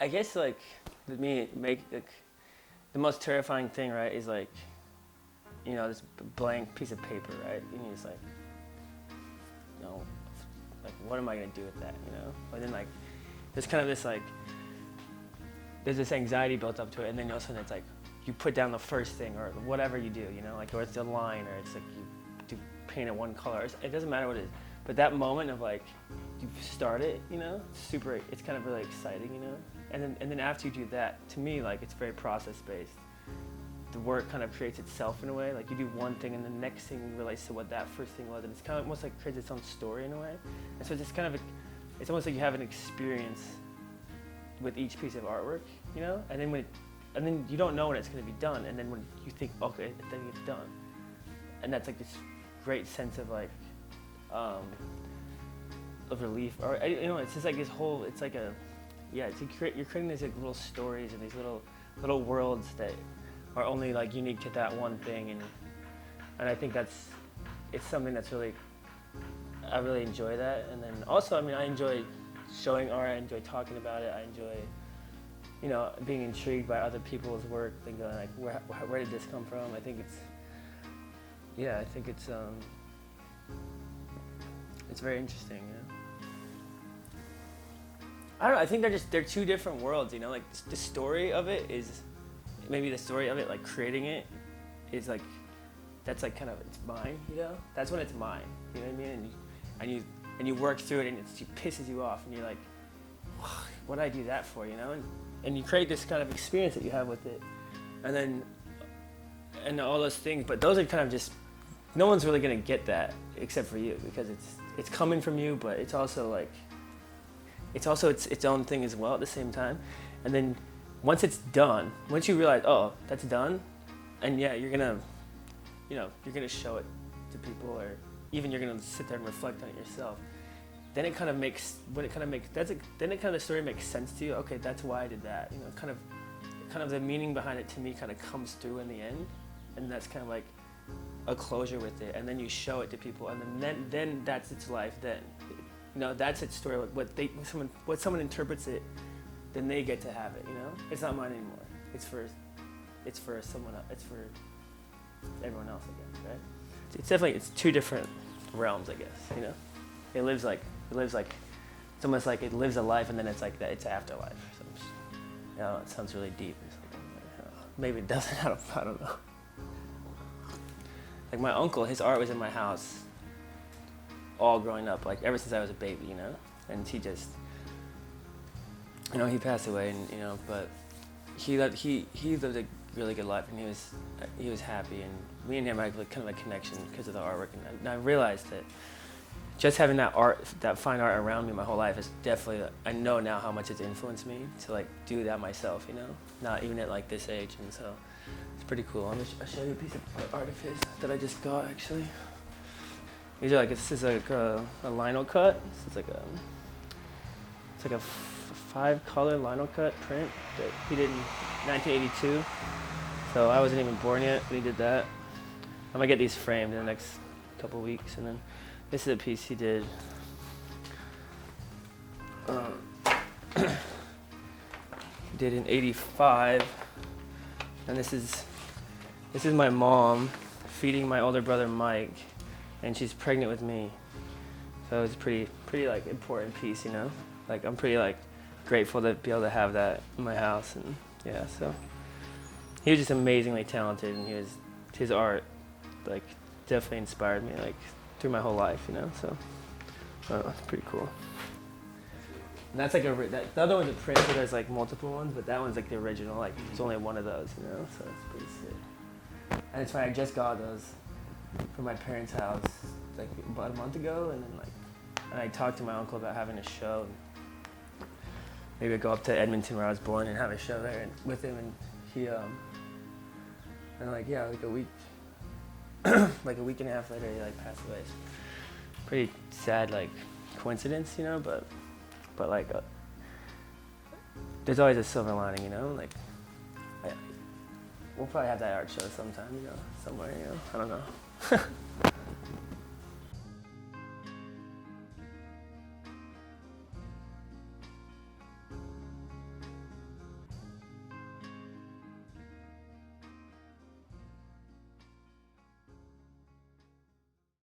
I guess like to me make like the most terrifying thing, right, is like, this blank piece of paper, right? And you're just like, you know, like what am I gonna do with that, But then like there's kind of this like there's this anxiety built up to it, and then all of a sudden it's like you put down the first thing or whatever you do, like or it's a line or it's like you do paint it one color. It doesn't matter what it is, but that moment of like you start it, it's kind of really exciting, And then after you do that, to me like it's very process based. The work kind of creates itself in a way. Like you do one thing and the next thing relates to what that first thing was, and it's kind of almost like creates its own story in a way. And so it's just kind of it's almost like you have an experience with each piece of artwork, And then you don't know when it's going to be done, and then when you think, okay, then it's done, and that's like this great sense of like of relief, or it's just like this whole. It's like you're creating these like little stories and these little worlds that are only like unique to that one thing, and I think it's something that's I really enjoy that. And then also, I enjoy showing art, I enjoy talking about it, I enjoy being intrigued by other people's work and going like, where did this come from? I think it's very interesting. I don't know, I think they're two different worlds, like the story of it is maybe the story of it, like creating it is like, that's like kind of, it's mine, that's when it's mine, you know what I mean? And you work through it and it pisses you off and you're like, what did I do that for, and you create this kind of experience that you have with it, and all those things, but those are kind of just, no one's really gonna get that except for you, because it's coming from you, but it's also like, it's its own thing as well at the same time. And then once it's done, once you realize, oh, that's done, and yeah, you're gonna show it to people, or even you're gonna sit there and reflect on it yourself. Then it kind of makes, then the story makes sense to you. Okay, that's why I did that. Kind of the meaning behind it to me kind of comes through in the end, and that's kind of like a closure with it. And then you show it to people, and then that's its life. Then, that's its story. What someone interprets it, then they get to have it. It's not mine anymore. It's for someone else. It's for everyone else, I guess, right? It's two different realms, I guess. It lives like it's almost like it lives a life, and then it's like that. It's afterlife. So, it sounds really deep or something. Maybe it doesn't. I don't know. Like my uncle, his art was in my house all growing up, like ever since I was a baby, And he just, he passed away, and but he lived a really good life, and he was happy, and me and him had like kind of a connection because of the artwork, and I realized that just having that fine art around me my whole life is definitely, I know now how much it's influenced me to like do that myself, not even at like this age, and so it's pretty cool. I'll show you a piece of art of his that I just got actually. These are like, this is like a lino cut. It's like a 5-color lino cut print that he did in 1982. So I wasn't even born yet when he did that. I'm gonna get these framed in the next couple weeks, and then this is a piece he did. He did in '85, and this is my mom feeding my older brother Mike, and she's pregnant with me. So it's a pretty like important piece, Like I'm pretty like grateful to be able to have that in my house, and yeah. So he was just amazingly talented, and his art like definitely inspired me like through my whole life, So it's pretty cool. And that's like the other one's a print, so there's like multiple ones, but that one's like the original. Like there's only one of those, So it's pretty sick. And it's funny, I just got those from my parents' house like about a month ago, and then and I talked to my uncle about having a show. Maybe I'd go up to Edmonton where I was born and have a show there with him, and he and like a week and a half later he like passed away. Pretty sad like coincidence, but like there's always a silver lining, like we'll probably have that art show sometime, somewhere, I don't know.